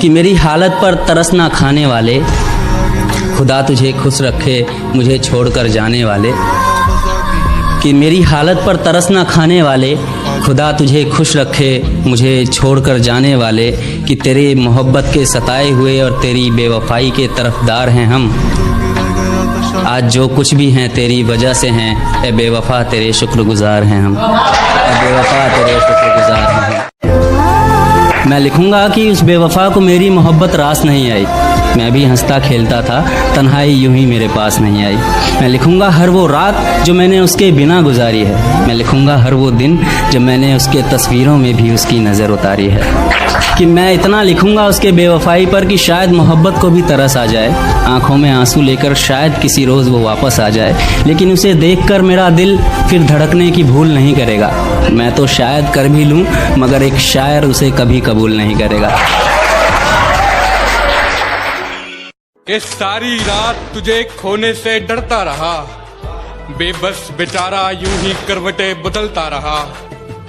कि मेरी हालत पर तरस ना खाने वाले, खुदा तुझे खुश रखे मुझे छोड़कर जाने वाले। कि मेरी हालत पर तरस ना खाने वाले, खुदा तुझे खुश रखे मुझे छोड़कर जाने वाले। कि तेरे मोहब्बत के सताए हुए और तेरी बेवफाई के तरफदार हैं हम। आज जो कुछ भी हैं तेरी वजह से हैं, ए बेवफा तेरे शुक्रगुजार हैं हम। ए बेवफा तेरे शुक्रगुजार हैं हम। मैं लिखूँगा कि उस बेवफा को मेरी मोहब्बत रास नहीं आई। मैं भी हंसता खेलता था, तन्हाई यूं ही मेरे पास नहीं आई। मैं लिखूँगा हर वो रात जो मैंने उसके बिना गुजारी है। मैं लिखूँगा हर वो दिन जब मैंने उसके तस्वीरों में भी उसकी नज़र उतारी है। कि मैं इतना लिखूँगा उसके बेवफाई पर कि शायद मोहब्बत को भी तरस आ जाए, आँखों में आंसू लेकर शायद किसी रोज़ वो वापस आ जाए। लेकिन उसे देखकर मेरा दिल फिर धड़कने की भूल नहीं करेगा। मैं तो शायद कर भी लूँ मगर एक शायर उसे कभी कबूल नहीं करेगा। कि सारी रात तुझे खोने से डरता रहा, बेबस बेचारा यूं ही करवटें बदलता रहा।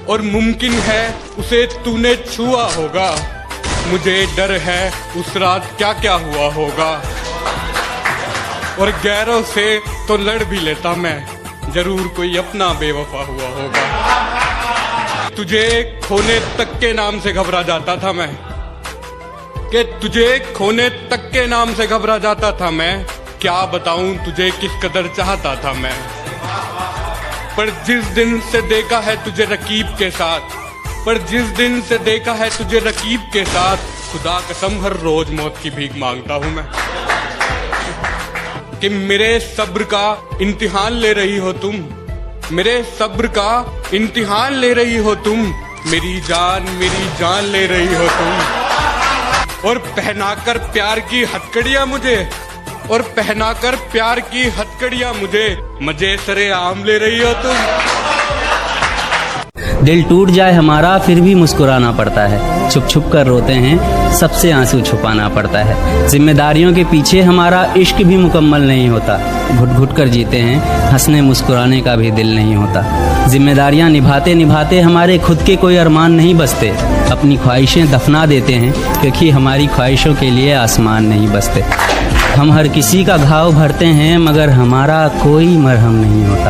और मुमकिन है उसे तूने छुआ होगा, मुझे डर है उस रात क्या क्या हुआ होगा। और गैरों से तो लड़ भी लेता मैं, जरूर कोई अपना बेवफा हुआ होगा। तुझे खोने तक के नाम से घबरा जाता था मैं, कि तुझे खोने तक के नाम से घबरा जाता था मैं। क्या बताऊं तुझे किस कदर चाहता था मैं। पर जिस दिन से देखा है तुझे रकीब के साथ, पर जिस दिन से देखा है तुझे रकीब के साथ, खुदा कसम हर रोज मौत की भीख मांगता हूं मैं। कि मेरे सब्र का इम्तिहान ले रही हो तुम, मेरे सब्र का इम्तिहान ले रही हो तुम। मेरी जान ले रही हो तुम। और पहनाकर प्यार की हथकड़ियां मुझे, और पहनाकर प्यार की हथकड़ियां मुझे, मजे सरे आम ले रही हो तुम। दिल टूट जाए हमारा फिर भी मुस्कुराना पड़ता है, छुप छुप कर रोते हैं सबसे आंसू छुपाना पड़ता है। जिम्मेदारियों के पीछे हमारा इश्क भी मुकम्मल नहीं होता, घुट घुट कर जीते हैं, हंसने मुस्कुराने का भी दिल नहीं होता। जिम्मेदारियां निभाते निभाते हमारे खुद के कोई अरमान नहीं बसते, अपनी ख्वाहिशें दफना देते हैं क्योंकि हमारी ख्वाहिशों के लिए आसमान नहीं बसते। हम हर किसी का घाव भरते हैं मगर हमारा कोई मरहम नहीं होता।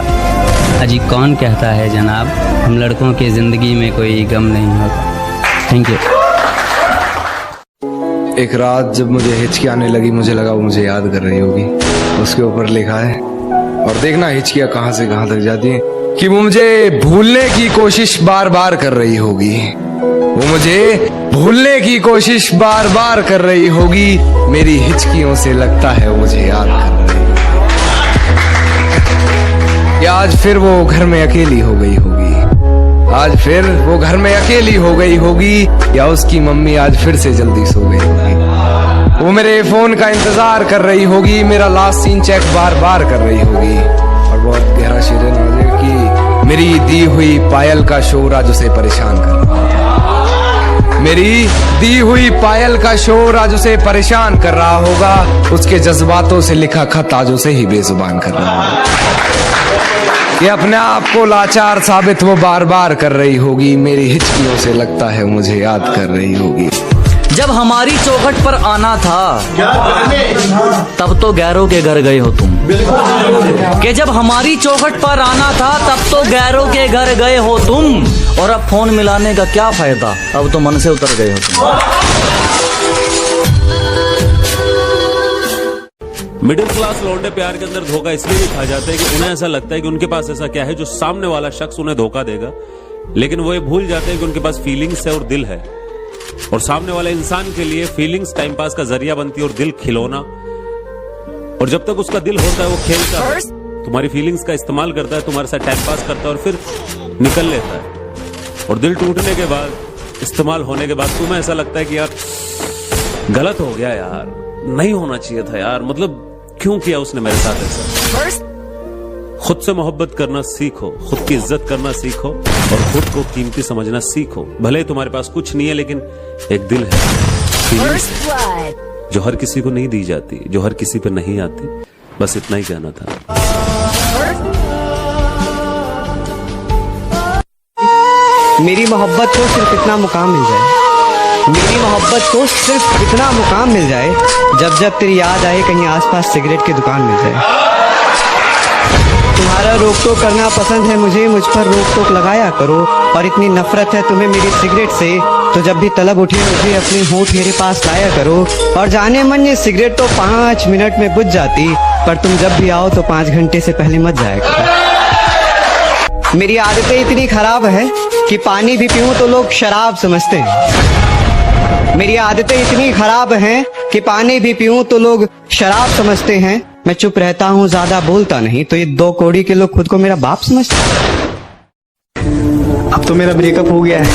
अजी कौन कहता है जनाब हम लड़कों की ज़िंदगी में कोई गम नहीं होता। Thank you. एक रात जब मुझे हिचकी आने लगी, मुझे लगा वो मुझे याद कर रही होगी। उसके ऊपर लिखा है, और देखना हिचकियाँ कहाँ से कहाँ तक जाती हैं, कि वो मुझे भूलने की कोशिश बार बार कर रही होगी। वो मुझे भूलने की कोशिश बार बार कर रही होगी। मेरी हिचकियों से लगता है वो मुझे याद कर रही होगी। या आज फिर वो घर में अकेली हो गई होगी, आज फिर वो घर में अकेली हो गई होगी। या उसकी मम्मी आज फिर से जल्दी सो गई होगी। वो मेरे फोन का इंतजार कर रही होगी, मेरा लास्ट सीन चेक बार बार कर रही होगी। और बहुत गहरा शेर है कि मेरी दी हुई पायल का शोर आज उसे परेशान कर रहा होगा। मेरी दी हुई पायल का शोर आज उसे परेशान कर रहा होगा। उसके जज्बातों से लिखा खत आज उसे ही बेजुबान कर रहा होगा। ये अपने आप को लाचार साबित वो बार बार कर रही होगी। मेरी हिचकियों से लगता है मुझे याद कर रही होगी। जब हमारी चौखट पर आना था तब तो गैरों के घर गए हो तुम, कि जब हमारी चौखट पर आना था तब तो गैरों के घर गए हो तुम। और अब फोन मिलाने का क्या फायदा, अब तो मन से उतर गए हो तुम। मिडिल क्लास लौंडे प्यार के अंदर धोखा इसलिए भी खा जाते हैं कि उन्हें ऐसा लगता है कि उनके पास ऐसा क्या है जो सामने वाला शख्स उन्हें धोखा देगा, लेकिन वो ये भूल जाते हैं कि उनके पास फीलिंग्स है और दिल है। और सामने वाले इंसान के लिए फीलिंग्स टाइम पास का जरिया बनती है और दिल खिलौना। और जब तक उसका दिल होता है वो खेलता है, तुम्हारी फीलिंग्स का इस्तेमाल करता है, तुम्हारे साथ टाइम पास करता है और फिर निकल लेता है। और दिल टूटने के बाद, इस्तेमाल होने के बाद तुम्हें ऐसा लगता है कि यार गलत हो गया यार, नहीं होना चाहिए था यार, मतलब क्यों किया उसने मेरे साथ ऐसा। खुद से मोहब्बत करना सीखो, खुद की इज्जत करना सीखो और खुद को कीमती समझना सीखो। भले ही तुम्हारे पास कुछ नहीं है लेकिन एक दिल है, जो हर किसी को नहीं दी जाती, जो हर किसी पे नहीं आती। बस इतना ही कहना था। मेरी मोहब्बत को सिर्फ इतना मुकाम मिल जाए मेरी मोहब्बत को सिर्फ इतना मुकाम मिल जाए, जब जब तेरी याद आए कहीं आसपास सिगरेट की दुकान मिल जाए। तुम्हारा रोक टोक करना पसंद है मुझे, मुझ पर रोक टोक लगाया करो। और इतनी नफरत है तुम्हें मेरी सिगरेट से, तो जब भी तलब उठे मुझे अपने होंठ मेरे पास लाया करो। और जाने मन ये सिगरेट तो 5 मिनट में बुझ जाती, पर तुम जब भी आओ तो 5 घंटे से पहले मत जाया करो। मेरी आदतें इतनी खराब है कि पानी भी पीऊं तो लोग शराब समझते हैं। मेरी आदतें इतनी खराब हैं कि पानी भी पीऊं तो लोग शराब समझते हैं। मैं चुप रहता हूँ, ज्यादा बोलता नहीं, तो ये 2 कौड़ी के लोग खुद को मेरा बाप समझते हैं। अब तो मेरा ब्रेकअप हो गया है,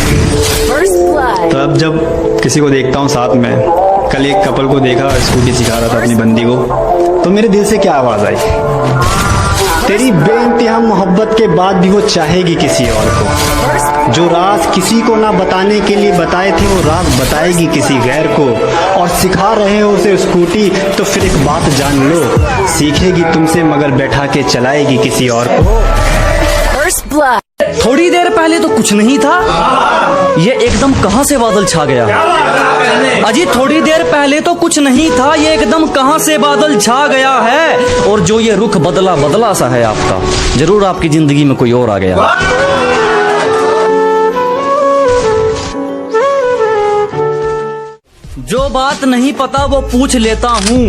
तो अब जब किसी को देखता हूँ साथ में, कल एक कपल को देखा स्कूटी सिखा रहा था अपनी बंदी को, तो मेरे दिल से क्या आवाज आई, तेरी बेइंतहा मोहब्बत के बाद भी वो चाहेगी किसी और को। जो राज किसी को ना बताने के लिए बताए थे, वो राज बताएगी किसी गैर को। और सिखा रहे हो उसे स्कूटी, तो फिर एक बात जान लो, सीखेगी तुमसे मगर बैठा के चलाएगी किसी और को। थोड़ी देर पहले तो कुछ नहीं था, ये एकदम कहां से बादल छा गया। अजी थोड़ी देर पहले तो कुछ नहीं था, ये एकदम कहां से बादल छा गया है। और जो ये रुख बदला बदला सा है आपका, जरूर आपकी जिंदगी में कोई और आ गया। जो बात नहीं पता वो पूछ लेता हूँ,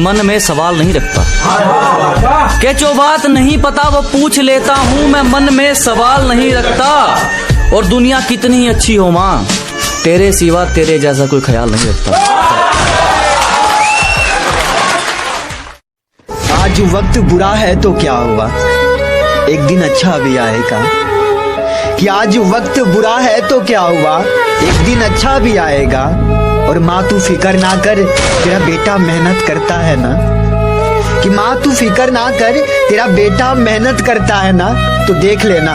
मन में सवाल नहीं रखता। कि जो बात नहीं पता वो पूछ लेता हूँ, मैं मन में सवाल नहीं रखता। और दुनिया कितनी अच्छी हो माँ, तेरे सिवा तेरे जैसा कोई ख्याल नहीं रखता। आज वक्त बुरा है तो क्या हुआ, एक दिन अच्छा भी आएगा। कि आज वक्त बुरा है तो क्या हुआ, एक दिन अच्छा भी आएगा। और माँ तू फिक्र ना कर, तेरा बेटा मेहनत करता है ना। कि माँ तू फिक्र ना कर, तेरा बेटा मेहनत करता है ना, तो देख लेना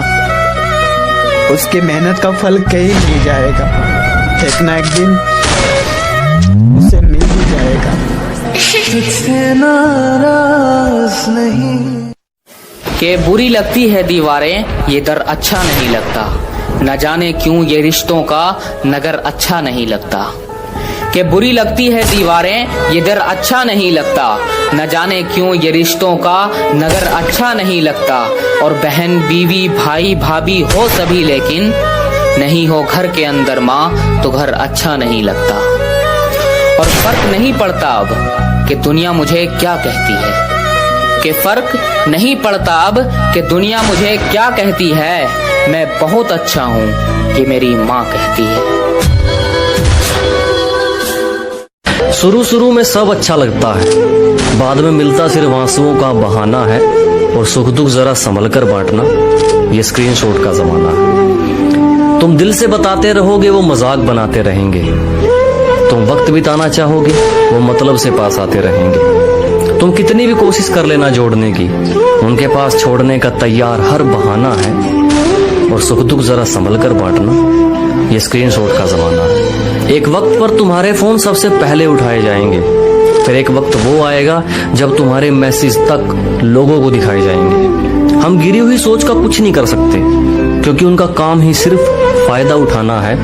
उसके मेहनत का फल कहीं नहीं जाएगा, एक ना एक दिन उसे मिल ही जाएगा। नाराज नहीं के बुरी लगती है दीवारें, ये दर अच्छा नहीं लगता। न जाने क्यों ये रिश्तों का नगर अच्छा नहीं लगता। कि बुरी लगती है दीवारें, ये दर अच्छा नहीं लगता। न जाने क्यों ये रिश्तों का नगर अच्छा नहीं लगता। और बहन बीवी भाई भाभी हो सभी, लेकिन नहीं हो घर के अंदर माँ तो घर अच्छा नहीं लगता। और फर्क नहीं पड़ता अब कि दुनिया मुझे क्या कहती है, कि फर्क नहीं पड़ता अब कि दुनिया मुझे क्या कहती है। मैं बहुत अच्छा हूँ कि मेरी माँ कहती है। शुरू में सब अच्छा लगता है, बाद में मिलता सिर्फ आंसुओं का बहाना है। और सुख दुख जरा संभल कर बांटना, ये स्क्रीनशॉट का जमाना है। तुम दिल से बताते रहोगे, वो मजाक बनाते रहेंगे। तुम वक्त बिताना चाहोगे, वो मतलब से पास आते रहेंगे। तुम कितनी भी कोशिश कर लेना जोड़ने की, उनके पास छोड़ने का तैयार हर बहाना है। और सुख दुख जरा संभल कर बांटना, ये स्क्रीनशॉट का जमाना है। एक वक्त पर तुम्हारे फोन सबसे पहले उठाए जाएंगे, फिर एक वक्त वो आएगा जब तुम्हारे मैसेज तक लोगों को दिखाए जाएंगे। हम गिरी हुई सोच का कुछ नहीं कर सकते, क्योंकि उनका काम ही सिर्फ फायदा उठाना है।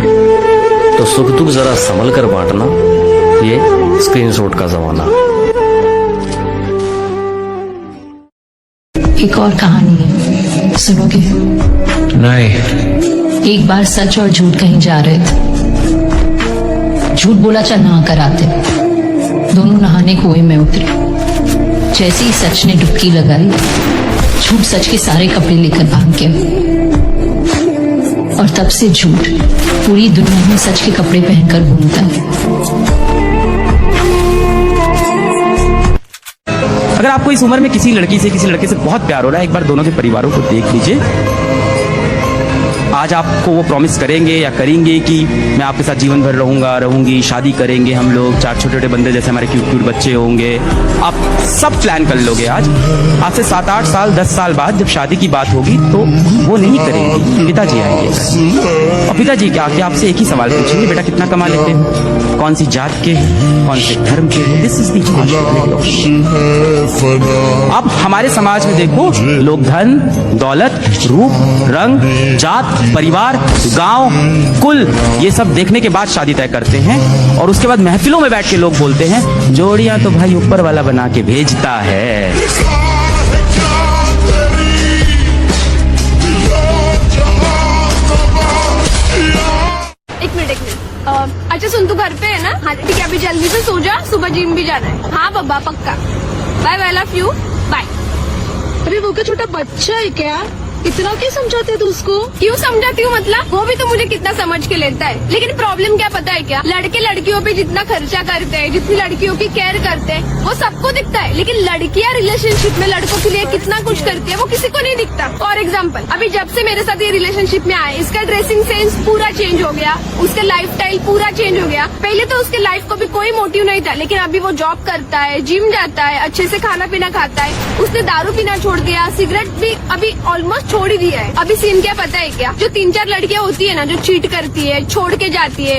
तो सुख दुख जरा संभल कर बांटना, ये स्क्रीनशॉट का जमाना है। एक और कहानी है, सुनोगे? नहीं। एक बार सच और झूठ कहीं जा रहे थे। झूठ बोला चल नहा कर आते। दोनों नहाने कुएं में उतरे। जैसे ही सच ने डुबकी लगाई, झूठ सच के सारे कपड़े लेकर भाग गया। और तब से झूठ पूरी दुनिया में सच के कपड़े पहनकर घूमता है। अगर आपको इस उम्र में किसी लड़की से किसी लड़के से बहुत प्यार हो रहा है, एक बार दोनों के परिवारों को देख लीजिए। आज आपको वो प्रॉमिस करेंगे या करेंगे कि मैं आपके साथ जीवन भर रहूंगी, शादी करेंगे हम लोग, 4 छोटे-छोटे बंदे जैसे हमारे क्यूट बच्चे होंगे। आप सब प्लान कर लोगे। आज से 7-8 साल 10 साल बाद जब शादी की बात होगी तो वो नहीं करेंगे, पिताजी आएंगे। और पिताजी क्या आके आपसे एक ही सवाल पूछेंगे, बेटा कितना कमा लेते हैं, कौन सी जात के, कौन से धर्म के। This is the. अब हमारे समाज में देखो, लोग धन दौलत रूप, रंग, जात, परिवार, गांव, कुल ये सब देखने के बाद शादी तय करते हैं। और उसके बाद महफिलों में बैठ के लोग बोलते हैं जोड़ियां तो भाई ऊपर वाला बना के भेजता है। एक मिनट अच्छा सुन, तू घर पे है ना? हाँ ठीक है, अभी जल्दी से सो जा, सुबह जिम भी जाना है। हाँ बाबा पक्का, bye bye, love you, bye. अरे वो क्या छोटा बच्चा है क्या? इतना क्यों समझाते तू उसको? क्यों समझाती हूँ मतलब? वो भी तो मुझे कितना समझ के लेता है। लेकिन प्रॉब्लम क्या पता है क्या? लड़के लड़कियों पे जितना खर्चा करते हैं, जितनी लड़कियों की केयर करते हैं, वो सबको दिखता है। लेकिन लड़कियां रिलेशनशिप में लड़कों के लिए कितना कुछ करती है वो किसी को नहीं दिखता। फॉर एग्जाम्पल, अभी जब से मेरे साथ ये रिलेशनशिप में आए, इसका ड्रेसिंग सेंस पूरा चेंज हो गया, उसका लाइफ स्टाइल पूरा चेंज हो गया। पहले तो उसके लाइफ को भी कोई मोटिव नहीं था, लेकिन अभी वो जॉब करता है, जिम जाता है, अच्छे से खाना पीना खाता है। उसने दारू पीना छोड़ दिया, सिगरेट भी अभी ऑलमोस्ट छोड़ ही दिया है। अभी सीन क्या पता है क्या? जो 3-4 लड़कियां होती है ना, जो चीट करती है, छोड़ के जाती है,